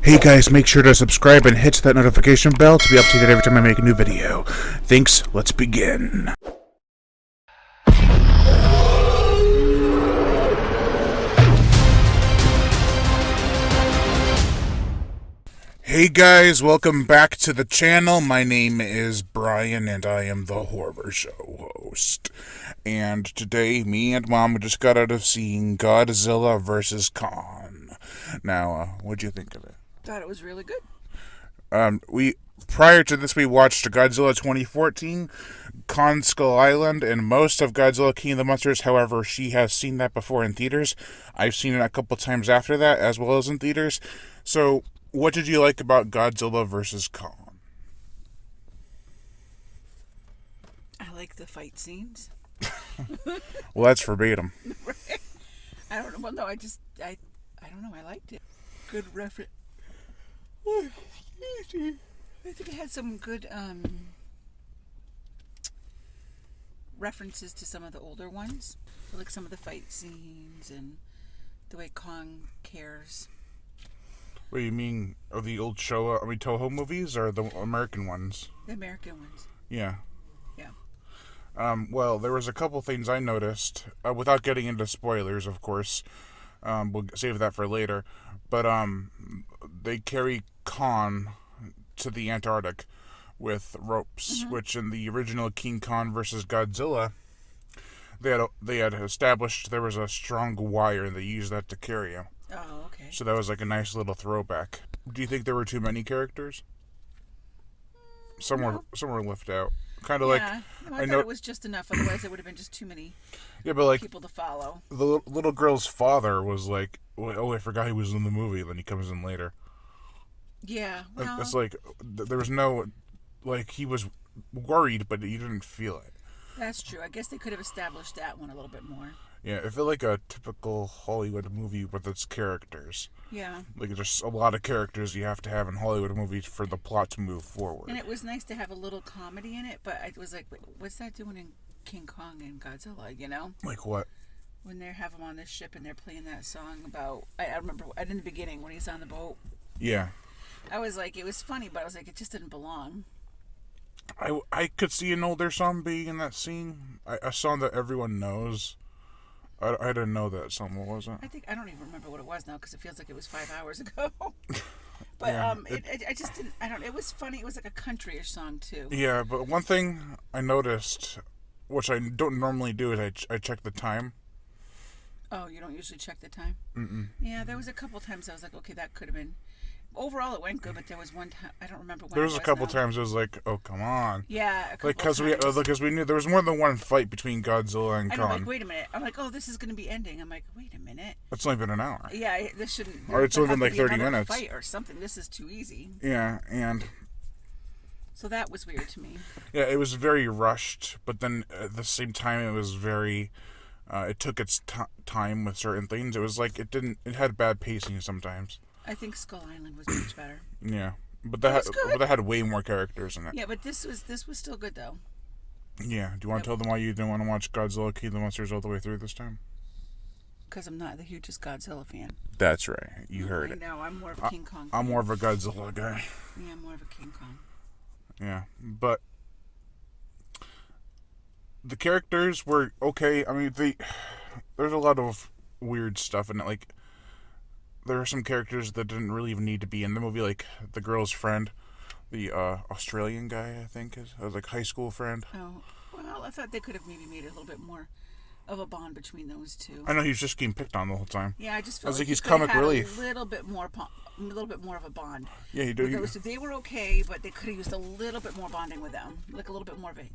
Hey guys, make sure to subscribe and hit that notification bell to be updated every time I make a new video. Thanks, let's begin. Hey guys, welcome back to the channel. My name is Brian and I am the Horror Show host. And today, me and Mom just got out of seeing Godzilla vs. Kong. Now, what'd you think of it? Thought it was really good. Prior to this, we watched Godzilla 2014, Kong Skull Island, and most of Godzilla King of the Monsters. However, she has seen that before in theaters. I've seen it a couple times after that, as well as in theaters. So, what did you like about Godzilla vs. Kong? I like the fight scenes. Well, that's verbatim. Right? I don't know. Well, no, I don't know. I liked it. Good reference. I think it had some good references to some of the older ones, like some of the fight scenes and the way Kong cares. What do you mean? Of the old Toho movies, or the American ones? The American ones. Yeah. Yeah. Well, there was a couple things I noticed, without getting into spoilers, of course. We'll save that for later. But, they carry Kong to the Antarctic with ropes, which in the original King Kong vs. Godzilla, they had established there was a strong wire, and they used that to carry him. Oh, okay. So that was like a nice little throwback. Do you think there were too many characters? Some were left out. Kind of like... No, I thought it was just enough. Otherwise, it would have been just too many people to follow. The little girl's father was like, oh, I forgot he was in the movie. Then he comes in later. Yeah. Well, It's like, there was no... Like, he was worried, but you didn't feel it. that's true. I guess they could have established that one a little bit more. Yeah, it felt like a typical Hollywood movie with its characters. Yeah. Like, there's a lot of characters you have to have in Hollywood movies for the plot to move forward. And it was nice to have a little comedy in it, but I was like, what's that doing in King Kong and Godzilla, you know? Like what? When they have him on this ship and they're playing that song about, I remember in the beginning when he's on the boat. Yeah. I was like, it was funny, but I was like, it just didn't belong. I could see an older song being in that scene. A song that everyone knows. I didn't know that song. What was it? I don't even remember what it was now because it feels like it was 5 hours ago. But Yeah, I just didn't. It was funny. It was like a countryish song too. Yeah, but one thing I noticed, which I don't normally do, is I check the time. Oh, you don't usually check the time? Mm-mm. Yeah, there was a couple times I was like, okay, that could have been. Overall, it went good, but there was one time I don't remember when. There was a couple now. times it was like, oh come on. Yeah, a couple because we knew there was more than one fight between Godzilla and I Kong. know, like, wait a minute. I'm like, oh, this is going to be ending. I'm like, wait a minute. It's only been an hour. Yeah, this shouldn't. Or it's only been there like has to 30 be another minutes. Fight or something. This is too easy. Yeah, and So that was weird to me. yeah, it was very rushed, but then at the same time it was very. It took its time with certain things. It was like it had bad pacing sometimes. I think Skull Island was much better. Yeah, but that had way more characters in it. Yeah, but this was still good though. Yeah, do you want to tell them why you didn't want to watch Godzilla King of the Monsters all the way through this time? Because I'm not the hugest Godzilla fan. That's right, you heard it. No, I'm more of a King Kong fan. I'm more of a Godzilla guy. Yeah, I'm more of a King Kong. Yeah, but the characters were okay. I mean, there's a lot of weird stuff in it. Like, there are some characters that didn't really even need to be in the movie, like the girl's friend, the Australian guy, I think, was like high school friend. Oh, well, I thought they could have maybe made it a little bit more of a bond between those two. I know he was just getting picked on the whole time. Yeah, I just felt like he he's could have comic had relief. a little bit more of a bond. Yeah, he did. They were okay, but they could have used a little bit more bonding with them, like a little bit more of a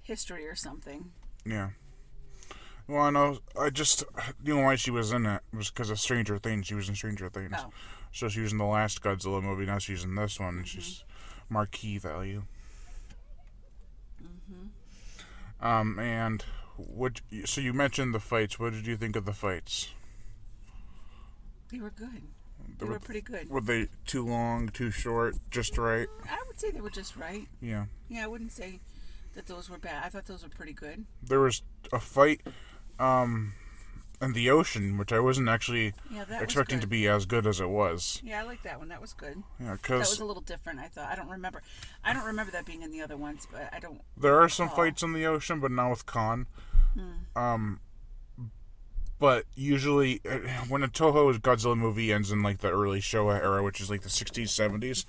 history or something. Yeah. Well, I know. I just, why she was in it was because of Stranger Things. She was in Stranger Things. Oh. So she was in the last Godzilla movie. Now she's in this one. And she's marquee value. And so you mentioned the fights. What did you think of the fights? They were good. They were pretty good. Were they too long, too short, just right? I would say they were just right. Yeah. Yeah, I wouldn't say that those were bad. I thought those were pretty good. There was a fight, and the ocean, which I wasn't actually Yeah, that expecting was to good. be as good as it was. Yeah, I like that one. That was good. Yeah, That because was a little different. I thought. I don't remember. I don't remember that being in the other ones, but I don't there are some recall. fights in the ocean, but not with Khan. Hmm. But usually, when a Toho Godzilla movie ends in like the early Showa era, which is like the 60s, 70s,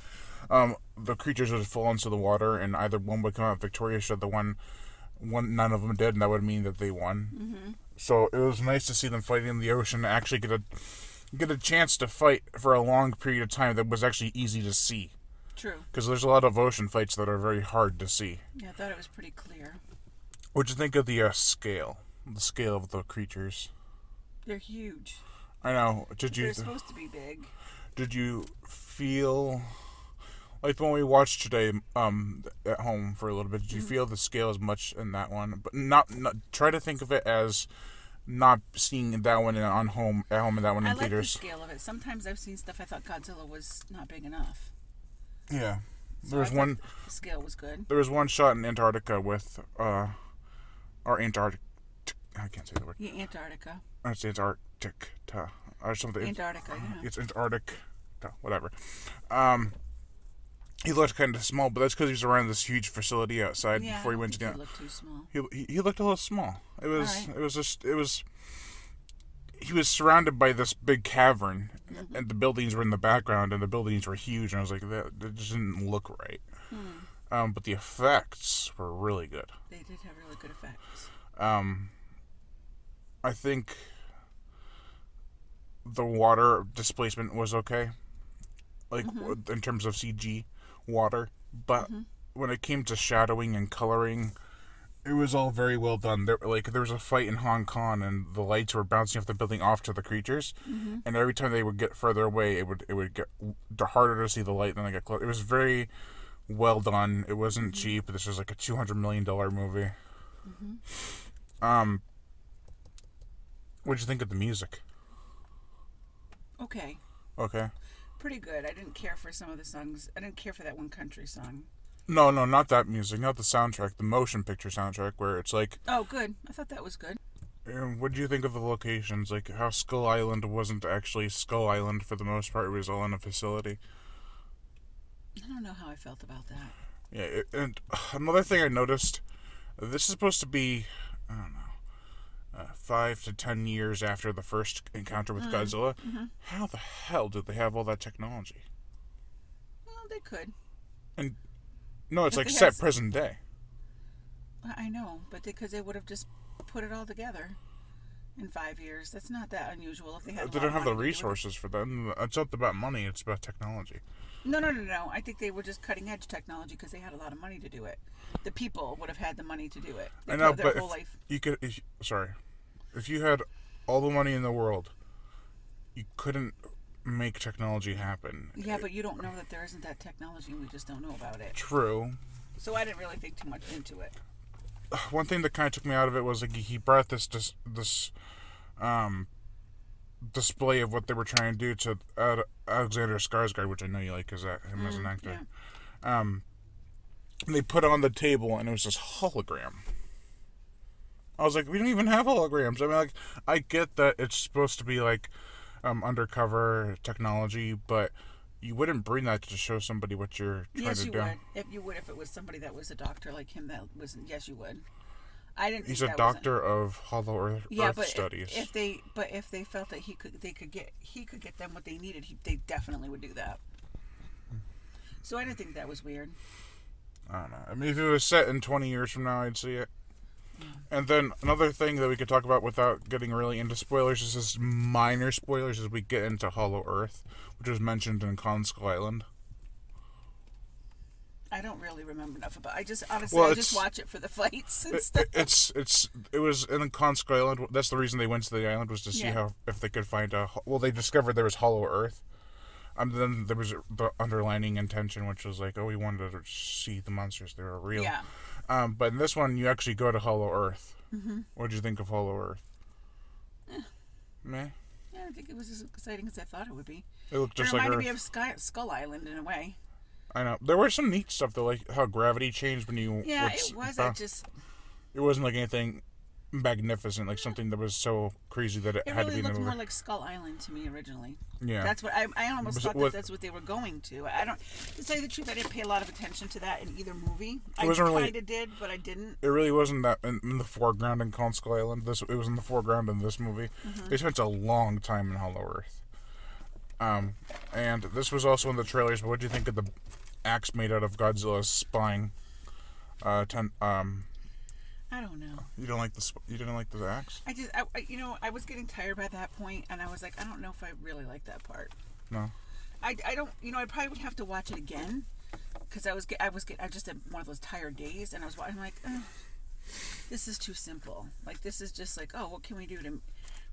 the creatures would fall into the water, and either one would come out victorious, or the one none of them did, and that would mean that they won. Mm-hmm. So it was nice to see them fighting in the ocean, and actually get a chance to fight for a long period of time that was actually easy to see. True. Because there's a lot of ocean fights that are very hard to see. Yeah, I thought it was pretty clear. What'd you think of the scale? The scale of the creatures? They're huge. I know. They're supposed to be big. Did you feel like when we watched today at home for a little bit? Did you feel the scale as much in that one? But not try to think of it as not seeing that one at home and that one in I like theaters. the scale of it. Sometimes I've seen stuff I thought Godzilla was not big enough. Yeah, So there was I one. thought the scale was good. There was one shot in Antarctica with our Antarctic. I can't say the word. Yeah, Antarctica. It's Antarctic or something. Antarctica, yeah. It's Antarctic, whatever. He looked kind of small, but that's because he was around this huge facility outside Yeah, before he I went to think down. he looked too small. He looked a little small. It was Alright. it was just it was. He was surrounded by this big cavern, and the buildings were in the background, and the buildings were huge. And I was like, that just didn't look right. But the effects were really good. They did have really good effects. I think the water displacement was okay, like in terms of CG water. But when it came to shadowing and coloring, it was all very well done. There was a fight in Hong Kong, and the lights were bouncing off the building off to the creatures, and every time they would get further away, it would get harder to see the light. Then they get close. It was very well done. It wasn't cheap. This was like a $200 million movie. What'd you think of the music? Okay. Okay. Pretty good. I didn't care for some of the songs. I didn't care for that one country song. No, not that music, not the soundtrack, the motion picture soundtrack, where it's like. Oh, good. I thought that was good. What do you think of the locations? Like how Skull Island wasn't actually Skull Island for the most part; it was all in a facility. I don't know how I felt about that. Yeah, and another thing I noticed, this is supposed to be, I don't know, 5 to 10 years after the first encounter with Godzilla. How the hell did they have all that technology? Well, they could. And no, it's But like they set have- present day. I know, but because they would have just put it all together in 5 years. That's not that unusual if they had. They don't have the resources for that. It's not about money; it's about technology. No. I think they were just cutting edge technology because they had a lot of money to do it. The people would have had the money to do it. They I know, put their but whole life. if you had all the money in the world, you couldn't make technology happen. Yeah, but you don't know that there isn't that technology, and we just don't know about it. True. So I didn't really think too much into it. One thing that kind of took me out of it was like he brought this display of what they were trying to do to Alexander Skarsgård, which I know you like because him as an actor. Yeah. They put on the table, and it was this hologram. I was like, we don't even have holograms. I mean, like, I get that it's supposed to be like undercover technology, but you wouldn't bring that to show somebody what you're trying to do. Yes, you would. If it was somebody that was a doctor like him, that was. Yes, you would. I didn't. He's think a that was doctor of Hollow Earth studies. if they felt that he could get them what they needed, they definitely would do that. So I didn't think that was weird. I don't know. I mean, if it was set in 20 years from now, I'd see it. And then another thing that we could talk about without getting really into spoilers, is just minor spoilers, as we get into Hollow Earth, which was mentioned in Kong Skull Island. I don't really remember enough about. I just watch it for the fights and stuff. It was in Kong Skull Island. That's the reason they went to the island, was to see if they could find they discovered there was Hollow Earth. Then there was the underlining intention, which was like, we wanted to see the monsters; they were real. Yeah. But in this one, you actually go to Hollow Earth. What did you think of Hollow Earth? Meh. Yeah, I think it was as exciting as I thought it would be. It looked just it like reminded Earth. me of Skull Island in a way. I know. There were some neat stuff though, like how gravity changed when you. Yeah, it was. It wasn't like anything magnificent, like something that was so crazy that it It had to really be in the looked movie. more like Skull Island to me originally. Yeah. That's what I almost Was thought it what- that's what they were going to. I don't, to tell you the truth, I didn't pay a lot of attention to that in either movie. I wasn't really- kind of did, but I didn't. It really wasn't that in the foreground in Kong Skull Island. It was in the foreground in this movie. They spent a long time in Hollow Earth. And this was also in the trailers. But what do you think of the axe made out of Godzilla's spine? I don't know. You didn't like the axe? I was getting tired by that point, and I was like, I don't know if I really like that part. No. I don't. I probably would have to watch it again, because I just had one of those tired days, and I'm like, this is too simple. Like, this is just like, oh, what can we do to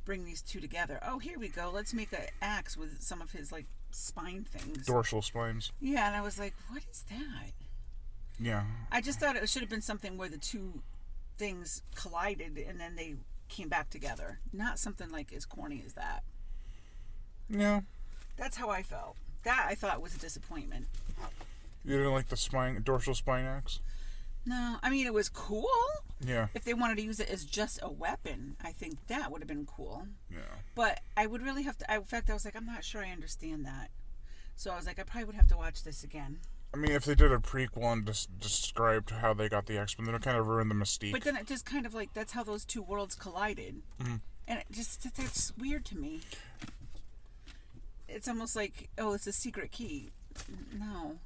bring these two together? Oh, here we go. Let's make an axe with some of his like spine things. Dorsal spines. Yeah, and I was like, what is that? Yeah. I just thought it should have been something where the two things collided and then they came back together. Not something like as corny as that. Yeah. That's how I felt. That I thought was a disappointment. You didn't like the dorsal spine axe? No, I mean, it was cool. Yeah. If they wanted to use it as just a weapon, I think that would have been cool. Yeah. But I would really have to. In fact, I was like, I'm not sure I understand that. So I was like, I probably would have to watch this again. I mean, if they did a prequel and described how they got the X-Men, then it kind of ruined the mystique. But then it just kind of like, that's how those two worlds collided. Mm-hmm. And that's weird to me. It's almost like, oh, it's a secret key. No.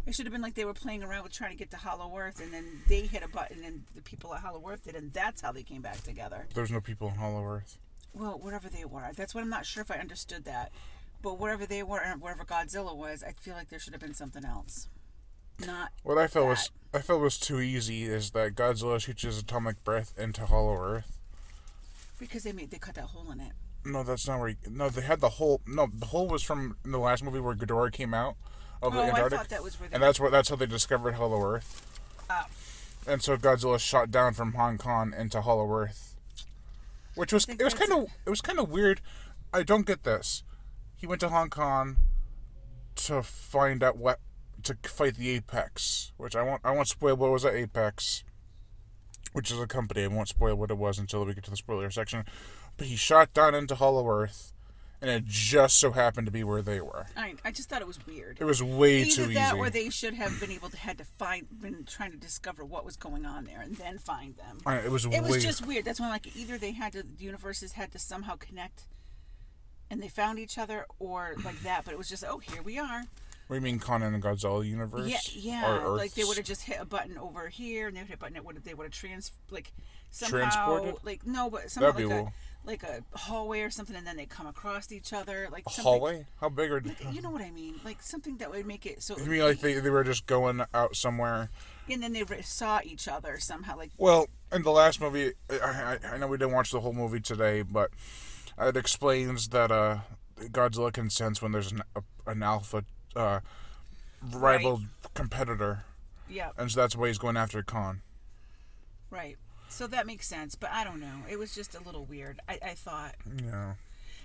It should have been like they were playing around with trying to get to Hollow Earth, and then they hit a button, and the people at Hollow Earth did, and that's how they came back together. There's no people in Hollow Earth. Well, wherever they were. That's what I'm not sure if I understood that. But wherever they were, and wherever Godzilla was, I feel like there should have been something else. Not What I felt was too easy is that Godzilla shoots his atomic breath into Hollow Earth. because they cut that hole in it. No, that's not where. They had the hole. No, the hole was from in the last movie where Ghidorah came out of the Antarctic. I thought that was where. And that's how they discovered Hollow Earth. Oh. And so Godzilla shot down from Hong Kong into Hollow Earth, which was it was kind of weird. I don't get this. He went to Hong Kong to find out to fight the Apex, which I won't spoil what was at Apex, which is a company. I won't spoil what it was until we get to the spoiler section. But he shot down into Hollow Earth, and it just so happened to be where they were. I just thought it was weird. It was way Either too that, easy. or they should have been trying to discover what was going on there and then find them. It was just weird. That's when either the universes had to somehow connect, and they found each other, or like that. But it was just, oh, here we are. What do you mean, Conan and Godzilla universe? Yeah. Like they would have just hit a button over here, and they would hit a button. They would have somehow transported. But somehow That'd be cool. Like a hallway or something, and then they come across each other. Like A hallway? How big are? You know what I mean? Like something that would make it so. You mean like they were just going out somewhere? And then they saw each other somehow. Like, well, in the last movie, I know we didn't watch the whole movie today, but it explains that Godzilla can sense when there's an alpha rival competitor. Yeah. And so that's why he's going after Khan. Right. So that makes sense, but I don't know. It was just a little weird. I thought. Yeah.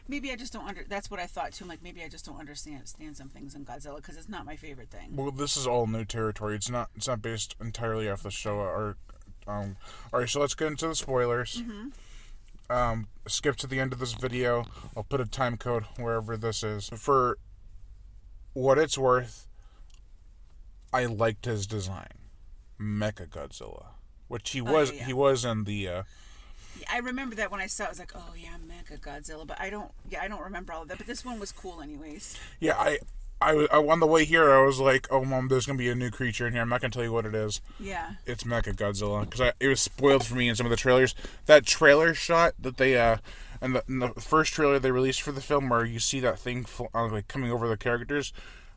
Maybe I just don't that's what I thought too. Like maybe I just don't understand some things in Godzilla because it's not my favorite thing. Well, this is all new territory. It's not based entirely off the show. All right, so let's get into the spoilers. Mm-hmm. Skip to the end of this video. I'll put a time code wherever this is. For what it's worth, I liked his design, Mechagodzilla, which he was in the. I remember that when I saw it, I was like, oh yeah, Mechagodzilla, but I don't remember all of that. But this one was cool, anyways. Yeah, I on the way here, I was like, oh mom, there's gonna be a new creature in here. I'm not gonna tell you what it is. Yeah. It's Mechagodzilla because it was spoiled for me in some of the trailers. That trailer shot that they in the first trailer they released for the film, where you see that thing like coming over the characters.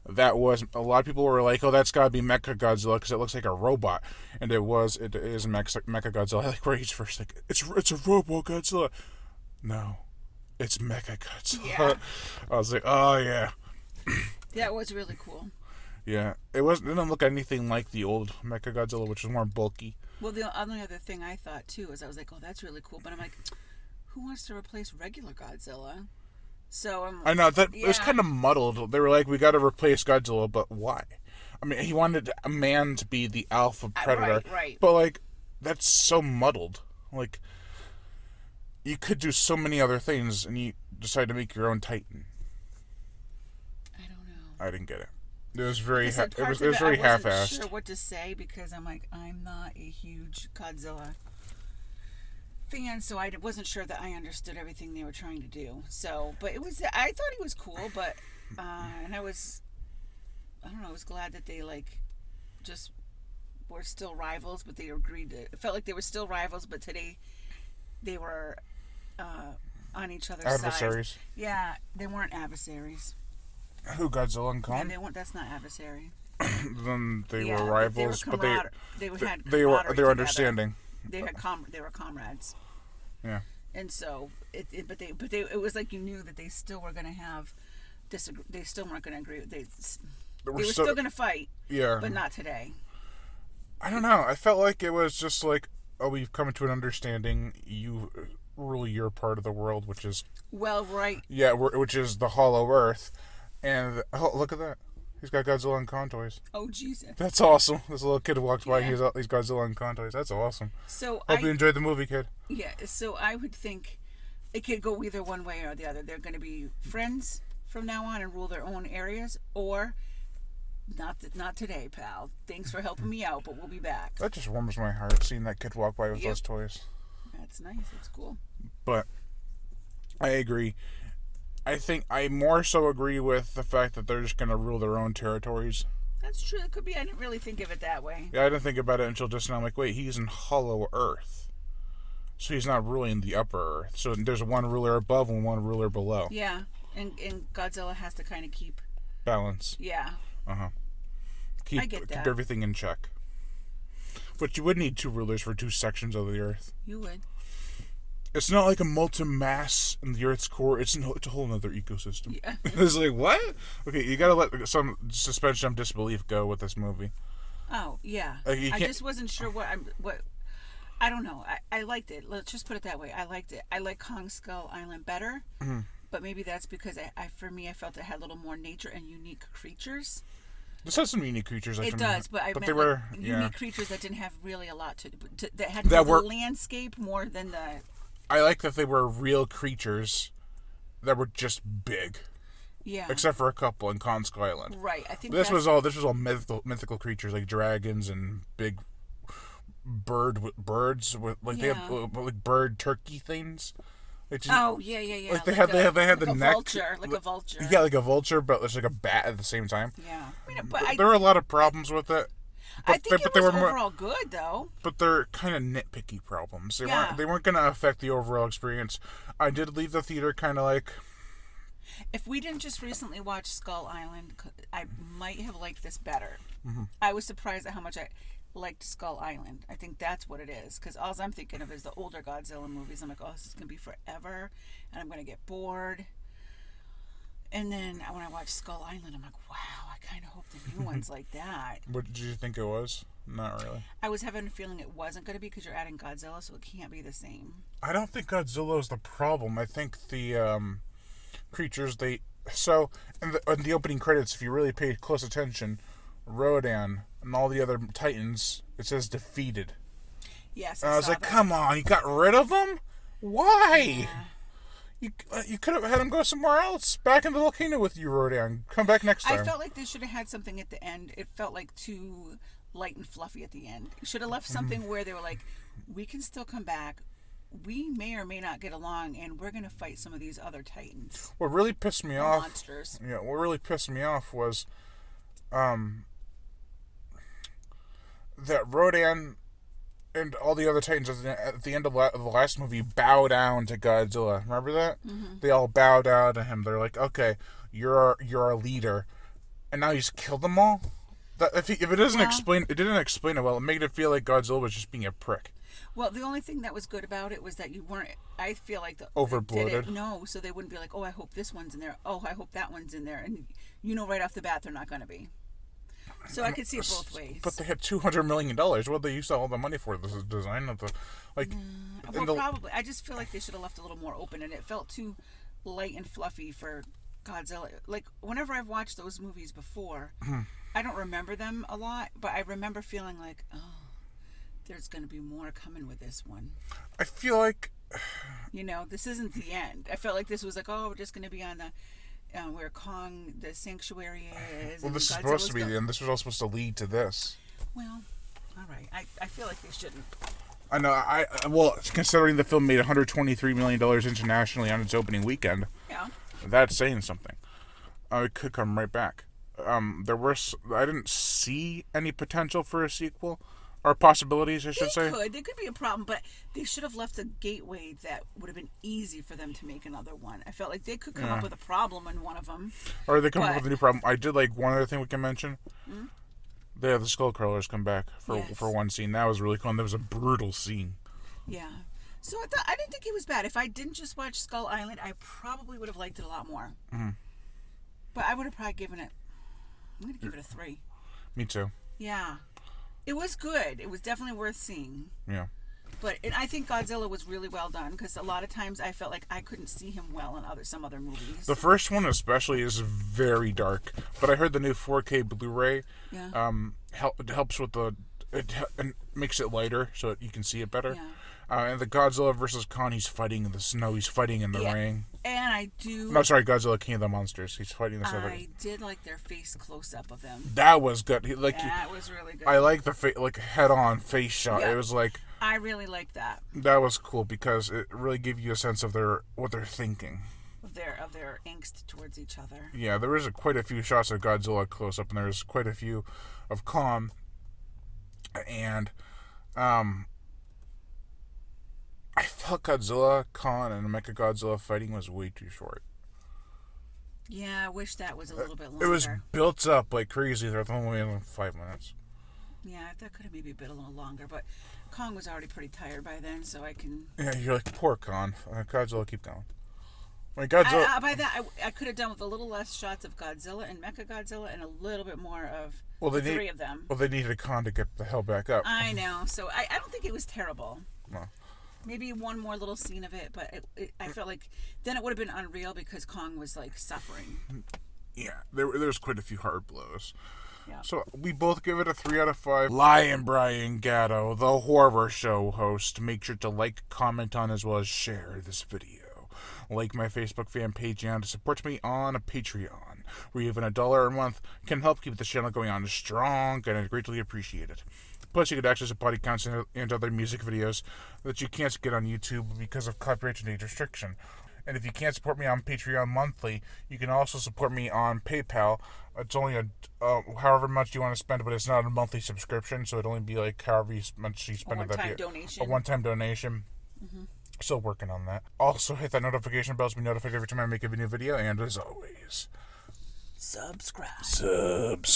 That was a lot of people were like, oh, that's gotta be Mechagodzilla because it looks like a robot, and it is Mechagodzilla. I like where he's first like it's a robot Godzilla. No, it's Mechagodzilla. Yeah. I was like, oh yeah. That was really cool. Yeah, it didn't look anything like the old Mechagodzilla, which was more bulky. Well, the only other thing I thought too is I was like, oh, that's really cool, but I'm like, who wants to replace regular Godzilla? So I know that it was kind of muddled. They were like, we got to replace Godzilla, but why? I mean, he wanted a man to be the alpha predator, right. But like, that's so muddled. Like, you could do so many other things, and you decide to make your own Titan. I don't know. I didn't get it. It was very It was very I wasn't half-assed. sure what to say because I'm like, I'm not a huge Godzilla fan, so I wasn't sure that I understood everything they were trying to do. So, but it was, I thought he was cool, but and I don't know, I was glad that they like just were still rivals, but they agreed to. It felt like they were still rivals, but today they were on each other's Adversaries. side. Yeah, they weren't adversaries. Who, Godzilla and Yeah, Kong? they weren't. That's not adversary. Then they Yeah, were rivals, but they had they were camaraderie understanding. together. They were comrades. Yeah. And so it was like you knew that they still were going to have they still weren't going to agree. They were still going to fight. Yeah. But not today. I don't know. I felt like it was just like, oh, we've come to an understanding. You rule your part of the world, which is right. Yeah, which is the Hollow Earth, and oh, look at that. He's got Godzilla and Kong toys. Oh, Jesus. That's awesome. This little kid walked by and he's Godzilla and Kong toys. That's awesome. So Hope you enjoyed the movie, kid. Yeah, so I would think it could go either one way or the other. They're going to be friends from now on and rule their own areas, or not today, pal. Thanks for helping me out, but we'll be back. That just warms my heart, seeing that kid walk by with those toys. That's nice. That's cool. But I agree. I think I more so agree with the fact that they're just going to rule their own territories. That's true. It could be. I didn't really think of it that way. Yeah, I didn't think about it until just now. I'm like, wait, he's in Hollow Earth. So he's not ruling the upper Earth. So there's one ruler above and one ruler below. Yeah, and Godzilla has to kind of keep balance. Yeah. Keep I get that. Keep everything in check. But you would need two rulers for two sections of the Earth. You would. It's not like a molten mass in the Earth's core. It's a whole other ecosystem. Yeah. It's like, what? Okay, you gotta let some suspension of disbelief go with this movie. Oh, yeah. Like, I just wasn't sure what I don't know. I liked it. Let's just put it that way. I liked it. I like Kong Skull Island better. Mm-hmm. But maybe that's because for me, I felt it had a little more nature and unique creatures. This has some unique creatures. It does, but I meant they were unique creatures that didn't have really a lot that had the landscape more than the. I like that they were real creatures that were just big. Yeah. Except for a couple in Kong Skull Island. Right. I think this was all mythical creatures like dragons and big birds with they have like bird turkey things. Yeah. Like they had the neck, like a vulture. Yeah, like a vulture, but it's like a bat at the same time. Yeah, there were a lot of problems with it. I think it was overall good, though. But they're kind of nitpicky problems. They weren't going to affect the overall experience. I did leave the theater kind of like. If we didn't just recently watch Skull Island, I might have liked this better. Mm-hmm. I was surprised at how much I liked Skull Island. I think that's what it is. Because all I'm thinking of is the older Godzilla movies. I'm like, oh, this is going to be forever. And I'm going to get bored. And then when I watched Skull Island, I'm like, wow, I kind of hope the new one's like that. What did you think it was? Not really. I was having a feeling it wasn't going to be because you're adding Godzilla, so it can't be the same. I don't think Godzilla is the problem. I think the creatures, So, in the opening credits, if you really pay close attention, Rodan and all the other Titans, it says defeated. Yes, and I was like, come on, you got rid of them? Why? Yeah. You could have had him go somewhere else. Back in the volcano with you, Rodan. Come back next time. I felt like they should have had something at the end. It felt like too light and fluffy at the end. Should have left something where they were like, we can still come back. We may or may not get along, and we're going to fight some of these other Titans. What really pissed me off... monsters. Yeah, what really pissed me off was... that Rodan and all the other Titans at the end of the last movie bow down to Godzilla. Remember that? Mm-hmm. They all bow down to him. They're like, "Okay, you're our leader," and now he's killed them all. That if it doesn't explain, it didn't explain it well. It made it feel like Godzilla was just being a prick. Well, the only thing that was good about it was that you weren't. I feel like overbloated. No, so they wouldn't be like, "Oh, I hope this one's in there. Oh, I hope that one's in there," and right off the bat, they're not going to be. So I could see it both ways. But they had $200 million. What did they use all the money for? The design of the probably. I just feel like they should have left a little more open, and it felt too light and fluffy for Godzilla. Like whenever I've watched those movies before, I don't remember them a lot, but I remember feeling like, oh, there's going to be more coming with this one. I feel like You know, this isn't the end. I felt like this was like, oh, we're just going to be on the where Kong, the sanctuary is. Well, and this is Godzilla's supposed to be the end. This was all supposed to lead to this. Well, all right. I feel like they shouldn't. I know. Well, considering the film made $123 million internationally on its opening weekend, Yeah. that's saying something. It could come right back. I didn't see any potential for a sequel, or possibilities, I should say. There could be a problem, but they should have left a gateway that would have been easy for them to make another one. I felt like they could come up with a problem in one of them. Or they come up with a new problem. I did like one other thing we can mention. Hmm? They have the skull crawlers come back for one scene. That was really cool. And that was a brutal scene. Yeah. So I didn't think it was bad. If I didn't just watch Skull Island, I probably would have liked it a lot more. Mm-hmm. But I would have probably given it. I'm gonna give it a 3. Me too. Yeah. It was good. It was definitely worth seeing. Yeah. And I think Godzilla was really well done because a lot of times I felt like I couldn't see him well in some other movies. The first one especially is very dark, but I heard the new 4K Blu-ray helps with and makes it lighter so that you can see it better. Yeah. And the Godzilla versus Kong, he's fighting in the snow, he's fighting in the rain. And I do. No, sorry, Godzilla, King of the Monsters. He's fighting the snow. I did like their face close up of them. That was good. That was really good. I like the head-on face shot. Yeah. It was like. I really liked that. That was cool because it really gave you a sense of what they're thinking. Of their angst towards each other. Yeah, there was quite a few shots of Godzilla close up, and there was quite a few of Kong. And I felt Godzilla, Kong, and Mechagodzilla fighting was way too short. Yeah, I wish that was a little bit longer. It was built up like crazy. They're only in 5 minutes. Yeah, that could have maybe been a little longer, but Kong was already pretty tired by then, so I can. Yeah, you're like, poor Kong. Godzilla, keep going. I mean, Godzilla. By that, I could have done with a little less shots of Godzilla and Mechagodzilla and a little bit more of the three of them. Well, they needed a Kong to get the hell back up. I know, so I don't think it was terrible. No. Maybe one more little scene of it, but I felt like then it would have been unreal because Kong was like suffering. Yeah, there's quite a few hard blows. Yeah. So we both give it a 3 out of 5. Lion Brian Gatto, the horror show host. Make sure to like, comment on, as well as share this video. Like my Facebook fan page and to support me on a Patreon, where even $1 a month can help keep this channel going on strong, and I greatly appreciate it. Plus, you get access to body counts and other music videos that you can't get on YouTube because of copyright and age restriction. And if you can't support me on Patreon monthly, you can also support me on PayPal. It's only however much you want to spend, but it's not a monthly subscription, so it'll only be like however much you spend. A one-time donation. A one-time donation. Mm-hmm. Still working on that. Also, hit that notification bell to be notified every time I make a new video, and as always, subscribe.